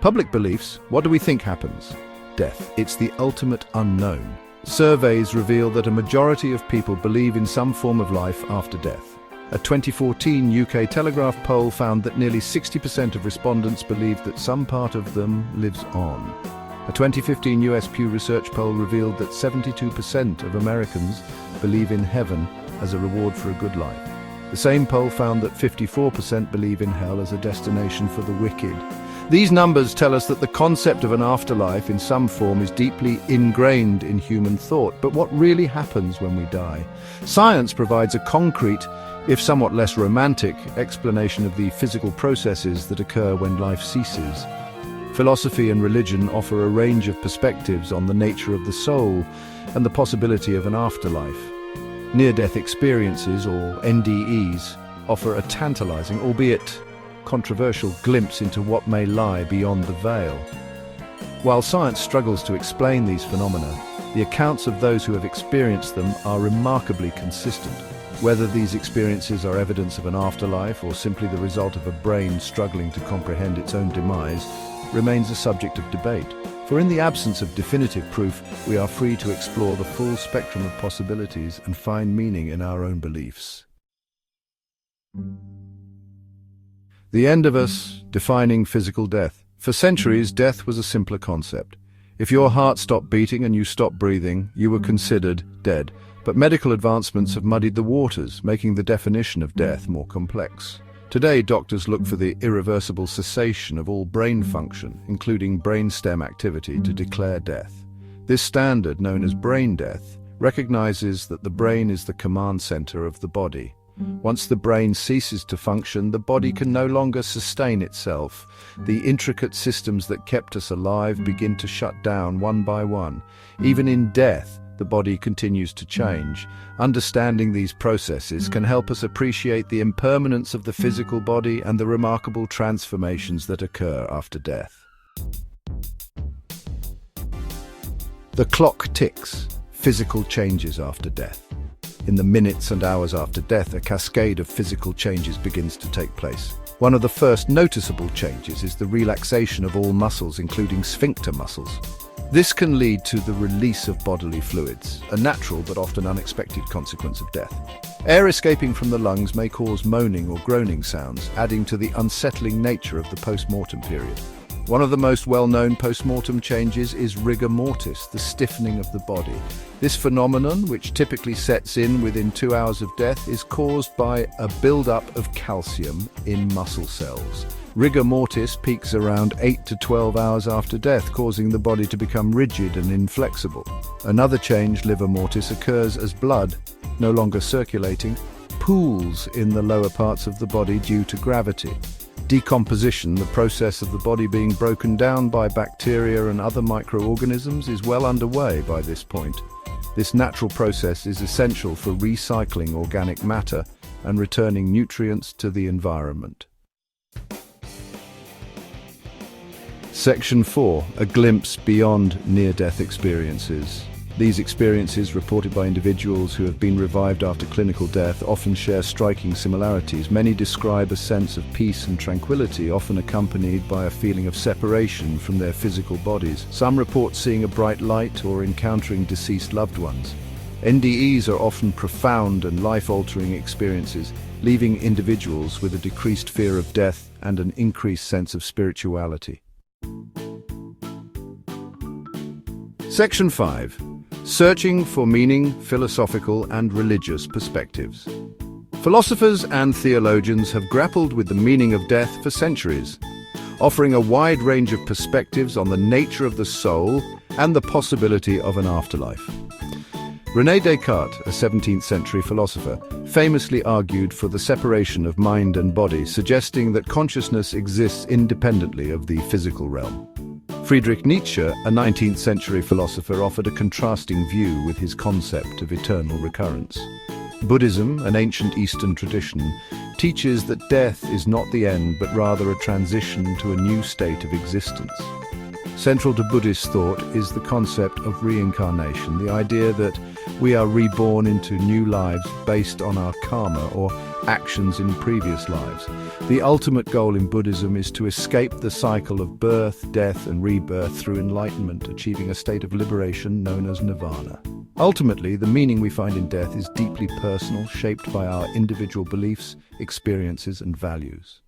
Public beliefs, what do we think happens? Death. It's the ultimate unknown. Surveys reveal that a majority of people believe in some form of life after death. A 2014 UK Telegraph poll found that nearly 60% of respondents believed that some part of them lives on. A 2015 US Pew Research poll revealed that 72% of Americans believe in heaven as a reward for a good life. The same poll found that 54% believe in hell as a destination for the wicked. These numbers tell us that the concept of an afterlife in some form is deeply ingrained in human thought. But what really happens when we die? Science provides a concrete, if somewhat less romantic, explanation of the physical processes that occur when life ceases. Philosophy and religion offer a range of perspectives on the nature of the soul and the possibility of an afterlife. Near-death experiences, or NDEs, offer a tantalizing, albeit controversial, glimpse into what may lie beyond the veil. While science struggles to explain these phenomena, the accounts of those who have experienced them are remarkably consistent. Whether these experiences are evidence of an afterlife or simply the result of a brain struggling to comprehend its own demise remains a subject of debate. For in the absence of definitive proof, we are free to explore the full spectrum of possibilities and find meaning in our own beliefs. The end of us, defining physical death. For centuries, death was a simpler concept. If your heart stopped beating and you stopped breathing, you were considered dead. But medical advancements have muddied the waters, making the definition of death more complex. Today, doctors look for the irreversible cessation of all brain function, including brainstem activity, to declare death. This standard, known as brain death, recognizes that the brain is the command center of the body. Once the brain ceases to function, the body can no longer sustain itself. The intricate systems that kept us alive begin to shut down one by one. Even in death, the body continues to change. Understanding these processes can help us appreciate the impermanence of the physical body and the remarkable transformations that occur after death. The clock ticks. Physical changes after death. In the minutes and hours after death, a cascade of physical changes begins to take place. One of the first noticeable changes is the relaxation of all muscles, including sphincter muscles. This can lead to the release of bodily fluids, a natural but often unexpected consequence of death. Air escaping from the lungs may cause moaning or groaning sounds, adding to the unsettling nature of the post-mortem period. One of the most well-known post-mortem changes is rigor mortis, the stiffening of the body. This phenomenon, which typically sets in within 2 hours of death, is caused by a build-up of calcium in muscle cells. Rigor mortis peaks around 8 to 12 hours after death, causing the body to become rigid and inflexible. Another change, livor mortis, occurs as blood, no longer circulating, pools in the lower parts of the body due to gravity. Decomposition, the process of the body being broken down by bacteria and other microorganisms, is well underway by this point. This natural process is essential for recycling organic matter and returning nutrients to the environment. Section 4. A glimpse beyond near-death experiences. These experiences, reported by individuals who have been revived after clinical death, often share striking similarities. Many describe a sense of peace and tranquility, often accompanied by a feeling of separation from their physical bodies. Some report seeing a bright light or encountering deceased loved ones. NDEs are often profound and life-altering experiences, leaving individuals with a decreased fear of death and an increased sense of spirituality. Section 5. Searching for meaning, philosophical and religious perspectives. Philosophers and theologians have grappled with the meaning of death for centuries, offering a wide range of perspectives on the nature of the soul and the possibility of an afterlife. René Descartes, a 17th century philosopher, famously argued for the separation of mind and body, suggesting that consciousness exists independently of the physical realm. Friedrich Nietzsche, a 19th century philosopher, offered a contrasting view with his concept of eternal recurrence. Buddhism, an ancient Eastern tradition, teaches that death is not the end but rather a transition to a new state of existence. Central to Buddhist thought is the concept of reincarnation, the idea that We are reborn into new lives based on our karma or actions in previous lives. The ultimate goal in Buddhism is to escape the cycle of birth, death, and rebirth through enlightenment, achieving a state of liberation known as nirvana. Ultimately, the meaning we find in death is deeply personal, shaped by our individual beliefs, experiences, and values.